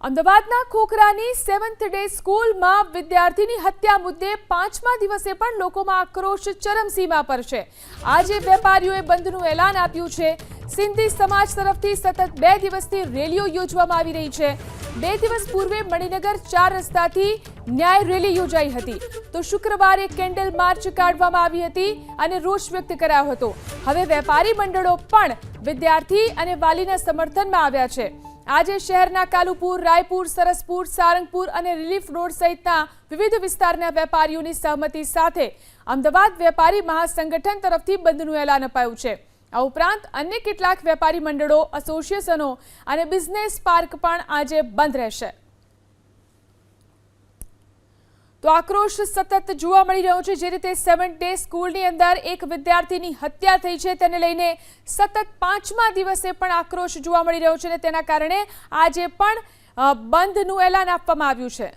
અમદાવાદના ખોખરાની 7th day સ્કૂલમાં વિદ્યાર્થીની હત્યા મુદ્દે 5મા દિવસે પણ લોકોમાં આક્રોશ ચરમસીમા પર છે। આજે વેપારીઓએ બંધનું એલાન આપ્યું છે। સિંધી સમાજ તરફથી સતત 2 દિવસથી રેલીઓ યોજવામાં આવી રહી છે। 2 દિવસ પૂર્વે મણિનગર 4 રસ્તાથી ન્યાય રેલી યોજાઈ હતી, તો શુક્રવારે કેન્ડલ માર્ચ કાઢવામાં આવી હતી અને રોષ વ્યક્ત કરાયો હતો। હવે વેપારી મંડળો પણ વિદ્યાર્થી અને વાલીના સમર્થનમાં આવ્યા છે। આજે શહેરના કાલુપુર, રાયપુર, સરસપુર, સારંગપુર અને રિલીફ રોડ સહિતના વિવિધ વિસ્તારના વેપારીઓની સહમતિ સાથે અમદાવાદ વેપારી મહાસંગઠન તરફથી બંધનું એલાન અપાયું છે। આ ઉપરાંત અન્ય કેટલાક વેપારી મંડળો, એસોસિએશનો અને બિઝનેસ પાર્ક પણ આજે બંધ રહેશે। તો આક્રોશ સતત જોવા મળી રહ્યો છે। જે રીતે 7th ડે સ્કૂલની અંદર એક વિદ્યાર્થીની હત્યા થઈ છે, તેને લઈને સતત 5મા દિવસે પણ આક્રોશ જોવા મળી રહ્યો છે અને તેના કારણે આજે પણ બંધનું એલાન આપવામાં આવ્યું છે।